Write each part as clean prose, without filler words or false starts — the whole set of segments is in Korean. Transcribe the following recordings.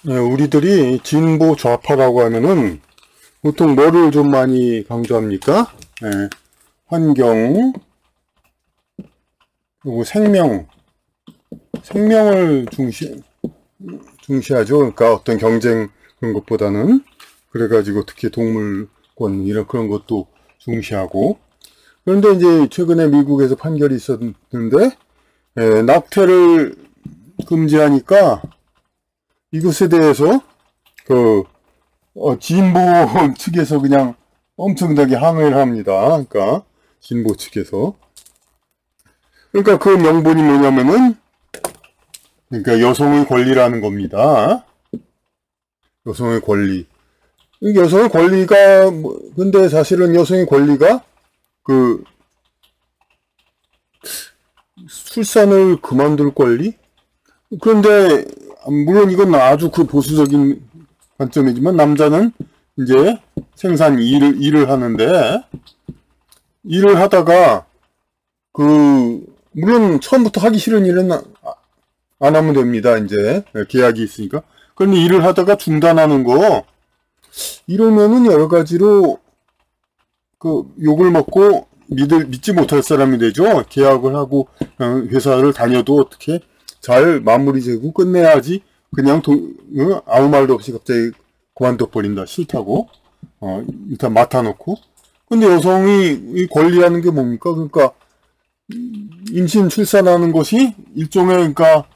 우리들이 진보 좌파라고 하면은 보통 뭐를 좀 많이 강조합니까? 환경, 그리고 생명을 중시하죠. 그러니까 어떤 경쟁 그런 것보다는. 그래가지고 특히 동물권 그런 것도 중시하고. 그런데 이제 최근에 미국에서 판결이 있었는데, 낙태를 금지하니까 이것에 대해서 진보 측에서 그냥 엄청나게 항의를 합니다. 그러니까 진보 측에서. 그러니까 그 명분이 뭐냐면은, 그러니까 여성의 권리라는 겁니다. 여성의 권리. 여성의 권리가 근데 사실은 여성의 권리가 출산을 그만둘 권리? 그런데 물론 이건 아주 보수적인 관점이지만 남자는 이제 생산 일을 하는데, 일을 하다가 물론 처음부터 하기 싫은 일은 안 하면 됩니다. 이제 계약이 있으니까. 그런데 일을 하다가 중단하는 거, 이러면은 여러 가지로 욕을 먹고 믿지 못할 사람이 되죠. 계약을 하고 회사를 다녀도 어떻게 잘 마무리 지고 끝내야지, 그냥 아무 말도 없이 갑자기 그만둬 버린다, 싫다고. 일단 맡아놓고. 근데 여성이 권리라는 게 뭡니까? 그러니까 임신 출산하는 것이 일종의, 그러니까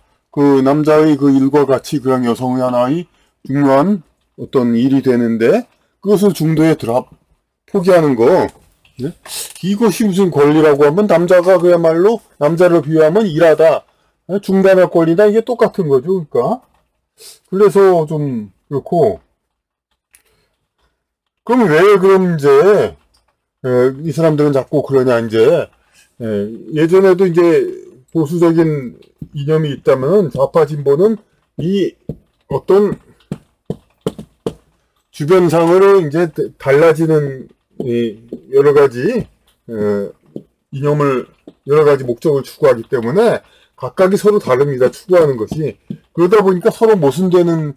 남자의 일과 같이 그냥 여성의 하나의 중요한 어떤 일이 되는데, 그것을 중도에 포기하는 거. 네? 이것이 무슨 권리라고 하면, 남자가 그야말로 남자를 비유하면 일하다 중단할 권리다, 이게 똑같은 거죠. 그러니까 그래서 좀 그렇고. 그럼 왜 그럼 이제 이 사람들은 자꾸 그러냐, 이제 예전에도 이제 보수적인 이념이 있다면 좌파 진보는 이 어떤 주변 상으로 이제 달라지는 여러 가지 이념을, 여러 가지 목적을 추구하기 때문에 각각이 서로 다릅니다. 추구하는 것이. 그러다 보니까 서로 모순되는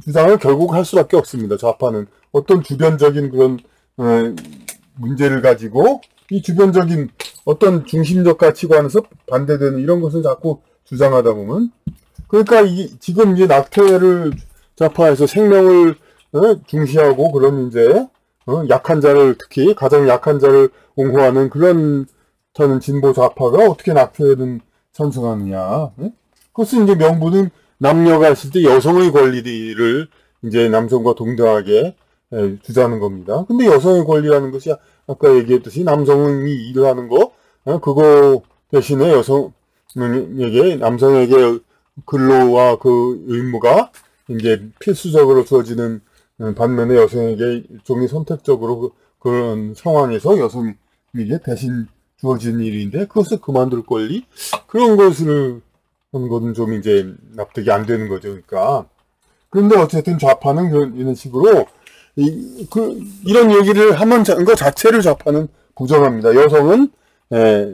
주장을 결국 할 수밖에 없습니다. 좌파는 어떤 주변적인 그런 문제를 가지고 이 주변적인 어떤 중심적 가치관에서 반대되는 이런 것을 자꾸 주장하다 보면, 그러니까 지금 이제 낙태를 좌파에서 생명을 중시하고 그런 이제 약한 자를, 특히 가장 약한 자를 옹호하는 그런 저는 진보 좌파가 어떻게 낙태를 찬성하느냐. 그것은 이제 명분은 남녀가 있을 때 여성의 권리를 이제 남성과 동등하게 주자는 겁니다. 근데 여성의 권리라는 것이 아까 얘기했듯이 남성이 일을 하는 거, 그거 대신에 남성에게 근로와 의무가 이제 필수적으로 주어지는 반면에 여성에게 일종의 선택적으로 그런 상황에서 여성에게 대신 주어진 일인데, 그것을 그만둘 권리? 그런 것을 하는 것은 좀 이제 납득이 안 되는 거죠. 그러니까. 그런데 어쨌든 좌파는 이런 식으로 이런 얘기를 하면 그 자체를 좌파는 부정합니다. 여성은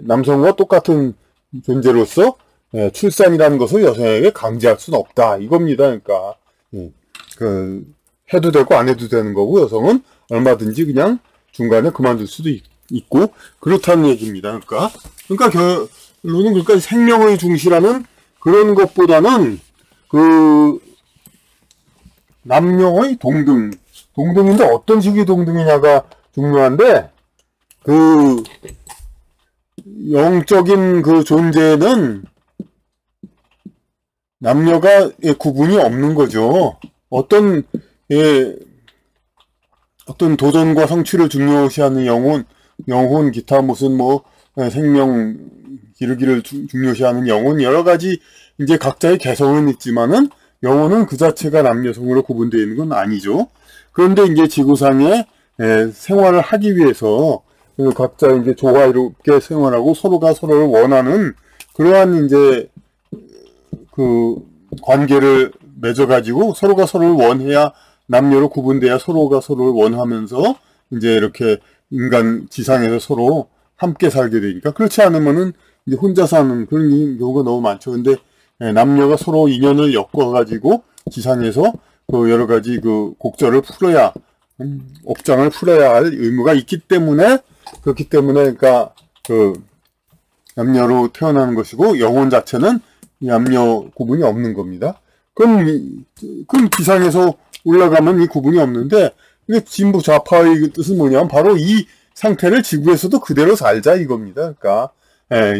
남성과 똑같은 존재로서 출산이라는 것을 여성에게 강제할 수는 없다, 이겁니다. 그러니까 해도 되고 안 해도 되는 거고, 여성은 얼마든지 그냥 중간에 그만둘 수도 있고 그렇다는 얘기입니다. 그러니까 결론은, 그러니까 생명의 중시라는 그런 것보다는 남녀의 동등인데 어떤 식의 동등이냐가 중요한데, 영적인 존재는 남녀가 구분이 없는 거죠. 어떤 도전과 성취를 중요시하는 영혼, 기타 무슨 생명 기르기를 중요시하는 영혼, 여러 가지 이제 각자의 개성은 있지만은 영혼은 그 자체가 남녀성으로 구분되어 있는 건 아니죠. 그런데 이제 지구상에 생활을 하기 위해서 각자 이제 조화롭게 생활하고 서로가 서로를 원하는 그러한 이제 관계를 맺어가지고 서로가 서로를 원해야, 남녀로 구분돼야 서로가 서로를 원하면서 이제 이렇게 인간 지상에서 서로 함께 살게 되니까. 그렇지 않으면은 이제 혼자 사는 그런 경우가 너무 많죠. 근데 남녀가 서로 인연을 엮어가지고 지상에서 그 여러 가지 그 곡절을 풀어야, 업장을 풀어야 할 의무가 있기 때문에, 그렇기 때문에, 그러니까, 남녀로 태어나는 것이고, 영혼 자체는 남녀 구분이 없는 겁니다. 그럼 지상에서 올라가면 이 구분이 없는데, 이게 진보 좌파의 뜻은 뭐냐면, 바로 이 상태를 지구에서도 그대로 살자 이겁니다. 그러니까,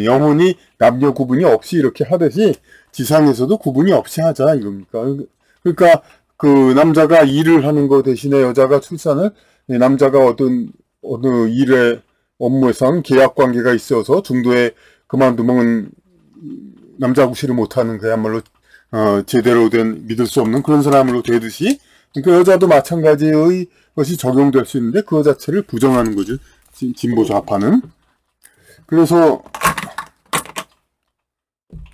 영혼이 남녀 구분이 없이 이렇게 하듯이, 지상에서도 구분이 없이 하자 이겁니까. 그러니까, 남자가 일을 하는 거 대신에 여자가 출산을, 남자가 어느 일의 업무상 계약 관계가 있어서 중도에 그만두면 남자 구실을 못하는 그야말로 제대로 된 믿을 수 없는 그런 사람으로 되듯이 그러니까 여자도 마찬가지의 것이 적용될 수 있는데 그거 자체를 부정하는 거죠. 진보 좌파는. 그래서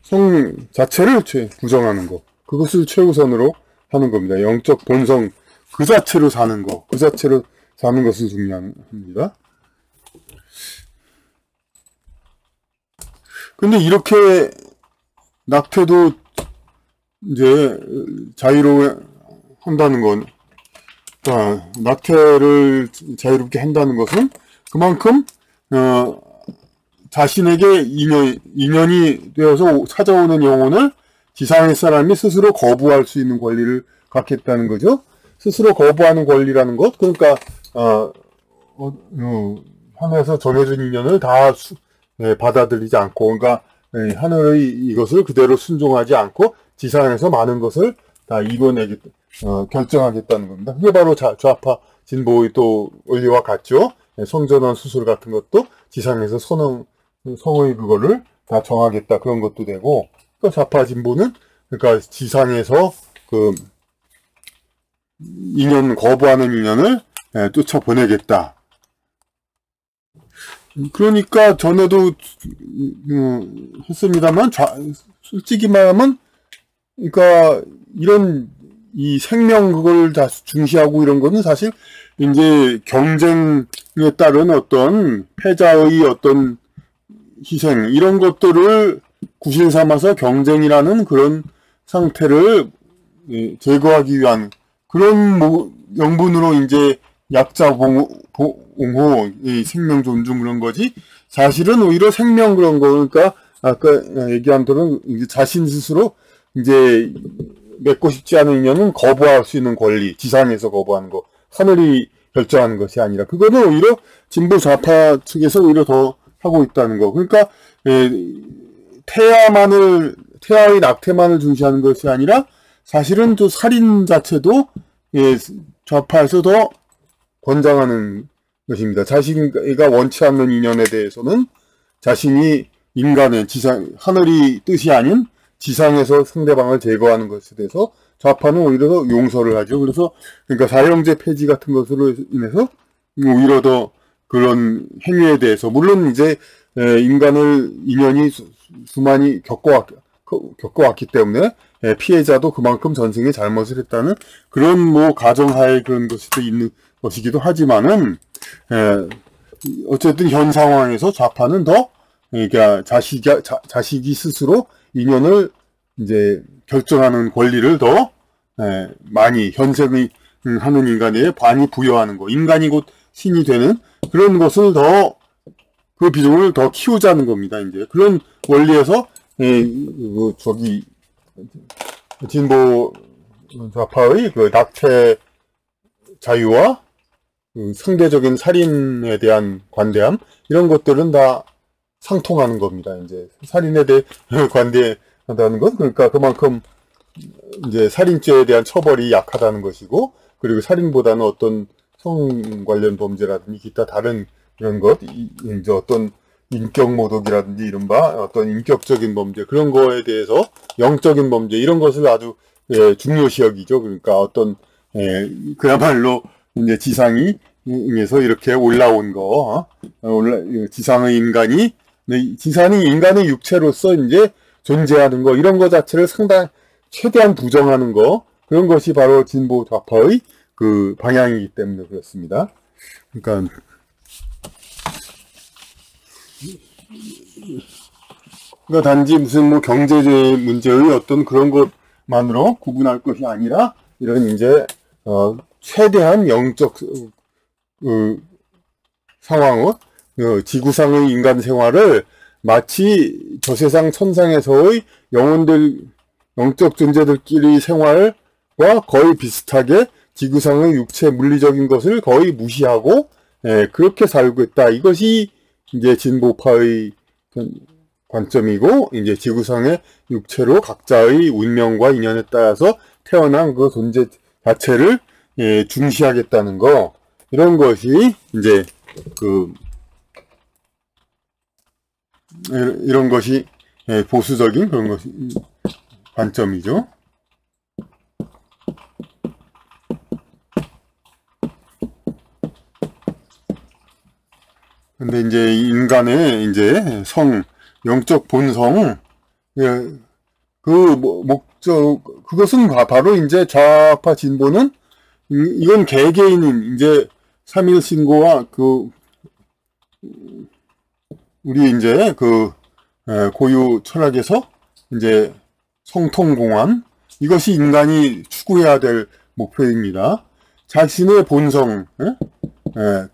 성 자체를 부정하는 거. 그것을 최우선으로 하는 겁니다. 영적 본성 그 자체로 사는 거. 그 자체로 사는 것을 중요합니다. 근데 이렇게 낙태도 이제 자유로 한다는 건, 낙태를 자유롭게 한다는 것은 그만큼, 자신에게 인연이 되어서 찾아오는 영혼을 지상의 사람이 스스로 거부할 수 있는 권리를 갖겠다는 거죠. 스스로 거부하는 권리라는 것, 그러니까, 하늘에서 정해준 인연을 다 받아들이지 않고, 그러니까 하늘의 이것을 그대로 순종하지 않고 지상에서 많은 것을 다 결정하겠다는 겁니다. 그게 바로 좌파 진보의 또 원리와 같죠. 성전환 수술 같은 것도 지상에서 성의 그거를 다 정하겠다 그런 것도 되고, 그러니까 좌파 진보는 그러니까 지상에서 거부하는 인연을 쫓아보내겠다. 그러니까 전에도 했습니다만 솔직히 말하면 그러니까 이런 이 생명 그걸 다 중시하고 이런 거는 사실 이제 경쟁에 따른 어떤 패자의 어떤 희생 이런 것들을 구실 삼아서 경쟁이라는 그런 상태를 제거하기 위한 그런 명분으로 이제 약자 옹호, 이 생명 존중 그런 거지. 사실은 오히려 생명 그런 거, 그러니까 아까 얘기한 대로 자신 스스로 이제 맺고 싶지 않은 인연은 거부할 수 있는 권리, 지상에서 거부하는 거, 하늘이 결정하는 것이 아니라 그거는 오히려 진보 좌파 측에서 오히려 더 하고 있다는 거. 그러니까 태아의 낙태만을 중시하는 것이 아니라 사실은 또 살인 자체도 좌파에서 더 권장하는 것입니다. 자신가 원치 않는 인연에 대해서는 자신이 인간의 하늘이 뜻이 아닌 지상에서 상대방을 제거하는 것에 대해서 좌파는 오히려 더 용서를 하죠. 그래서 그러니까 사형제 폐지 같은 것으로 인해서 오히려 더 그런 행위에 대해서 물론 이제 인연이 수많이 겪어왔기 때문에 피해자도 그만큼 전생에 잘못을 했다는 그런 가정하에 그런 것이 있는 것이기도 하지만은 어쨌든 현 상황에서 좌파는 더 그러니까 자식이 스스로 인연을 이제 결정하는 권리를 더 많이 현생의 하는 인간에 많이 부여하는 거. 인간이 곧 신이 되는 그런 것을 그 비중을 더 키우자는 겁니다. 이제 그런 원리에서 진보 좌파의 그 낙태 자유와 상대적인 살인에 대한 관대함 이런 것들은 다 상통하는 겁니다. 이제 살인에 대해 관대하다는 것 그러니까 그만큼 이제 살인죄에 대한 처벌이 약하다는 것이고 그리고 살인보다는 어떤 성 관련 범죄라든지 기타 다른 이런 것 이제 어떤 인격 모독이라든지 이른바 어떤 인격적인 범죄 그런 거에 대해서 영적인 범죄 이런 것을 아주 중요시 여기죠. 그러니까 어떤 그야말로 이제 지상에서 이렇게 올라온 거 지상의 지상이 인간의 육체로서 이제 존재하는 거 이런 거 자체를 최대한 부정하는 거 그런 것이 바로 진보 좌파의 그 방향이기 때문에 그렇습니다. 그러니까 단지 무슨 경제적 문제의 어떤 그런 것만으로 구분할 것이 아니라 이런 이제 최대한 영적 상황을 지구상의 인간 생활을 마치 저 세상 천상에서의 영적 존재들끼리 생활과 거의 비슷하게 지구상의 육체 물리적인 것을 거의 무시하고 그렇게 살고 있다. 이것이 이제 진보파의 관점이고, 이제 지구상의 육체로 각자의 운명과 인연에 따라서 태어난 그 존재 자체를 중시하겠다는 거, 이런 것이 이제 이런 것이 보수적인 그런 것이 관점이죠. 근데 이제 인간의 이제 영적 본성, 목적, 그것은 바로 이제 좌파 진보는, 이건 개개인인, 이제 3.1 신고와 우리 이제 고유 철학에서 이제 성통공환, 이것이 인간이 추구해야 될 목표입니다. 자신의 본성,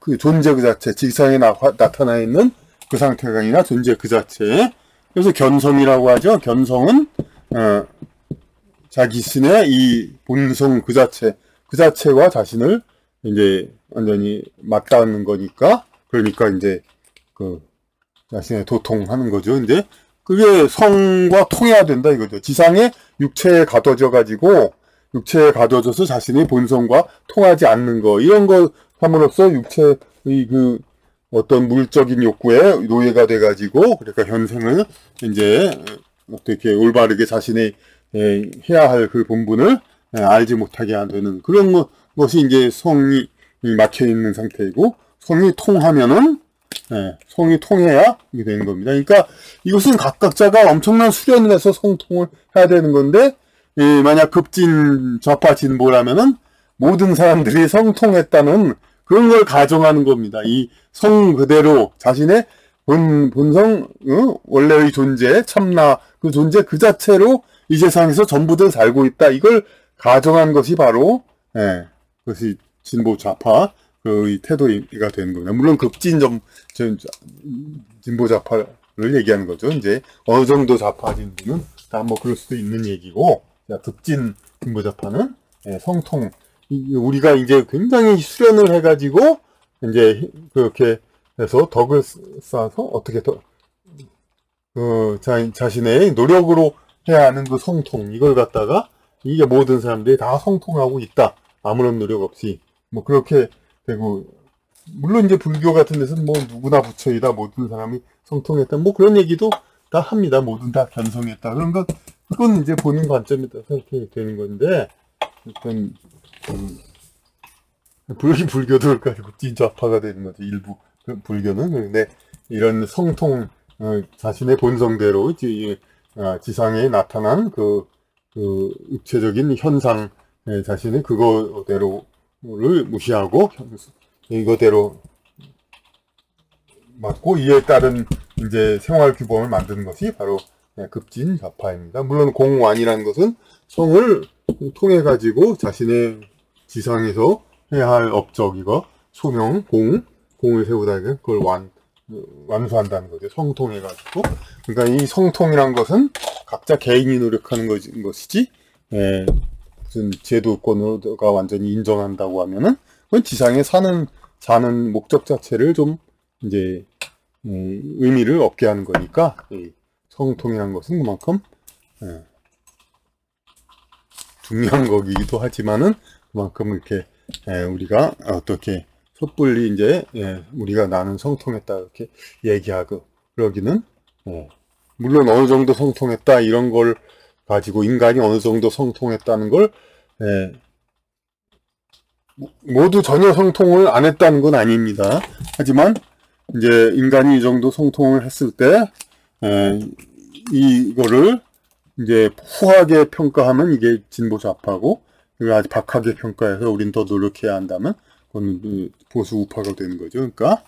그 존재 그 자체, 지상에 나타나 있는 그 상태가 아니라 존재 그 자체. 그래서 견성이라고 하죠. 견성은 자기 신의 이 본성 그 자체와 자신을 이제 완전히 맞닿는 거니까, 그러니까 이제 자신의 도통하는 거죠. 이제 그게 성과 통해야 된다 이거죠. 지상에 육체에 가둬져서 자신의 본성과 통하지 않는 거, 이런 거 함으로써 육체의 어떤 물적인 욕구에 노예가 돼가지고, 그러니까 현생을 이제 어떻게 올바르게 자신의 해야 할 그 본분을 알지 못하게 하는 그런 것이 이제 성이 막혀 있는 상태이고, 성이 통해야 이게 되는 겁니다. 그러니까 이것은 각자가 엄청난 수련을 해서 성통을 해야 되는 건데, 만약 급진 좌파 진보라면은 모든 사람들이 성통했다는 그런 걸 가정하는 겁니다. 이 성 그대로 자신의 본성, 원래의 존재, 참나 그 존재 그 자체로 이 세상에서 전부들 살고 있다. 이걸 가정한 것이 바로 그것이 진보 좌파 그 태도가 되는 겁니다. 물론 급진 진보 좌파를 얘기하는 거죠. 이제 어느 정도 좌파진 분은 다 뭐 그럴 수도 있는 얘기고, 급진 진보 좌파는 성통, 우리가 이제 굉장히 수련을 해가지고 이제 그렇게 해서 덕을 쌓아서 어떻게 자신의 노력으로 해야 하는 그 성통, 이걸 갖다가 이게 모든 사람들이 다 성통하고 있다. 아무런 노력 없이 뭐 그렇게 되고, 물론 이제 불교 같은 데서는 뭐 누구나 부처이다, 모든 사람이 성통했다, 뭐 그런 얘기도 다 합니다. 모든 다 견성했다. 그런 건 그건 이제 본인 관점에 따라서 이렇게 되는 건데, 일단 불교도 가지고 진좌파가 되는 거죠. 일부 불교는. 그런데 이런 성통, 자신의 본성대로 지상에 나타난 그 육체적인 현상, 자신의 그거대로를 무시하고 이거대로 맞고 이에 따른 이제 생활 규범을 만드는 것이 바로 급진 좌파입니다. 물론 공완이라는 것은 성을 통해 가지고 자신의 지상에서 해야 할 업적, 이거 소명, 공을 세우다, 그걸 완수한다는 거죠. 성통해 가지고. 그러니까 이 성통이란 것은 각자 개인이 노력하는 것이지, 무슨 제도권가 완전히 인정한다고 하면은 그건 지상에 사는 목적 자체를 좀 이제 의미를 없게 하는 거니까, 성통이란 것은 그만큼 중요한 거기도 하지만은 그만큼 이렇게 우리가 어떻게 섣불리 이제 우리가 나는 성통했다 이렇게 얘기하고 그러기는, 물론 어느 정도 성통했다 이런 걸 가지고 인간이 어느 정도 성통했다는 걸 모두 전혀 성통을 안 했다는 건 아닙니다. 하지만 이제 인간이 이 정도 성통을 했을 때 이거를 이제 후하게 평가하면 이게 진보 좌파고, 이걸 아주 박하게 평가해서 우린 더 노력해야 한다면 그건 보수 우파가 되는 거죠. 그러니까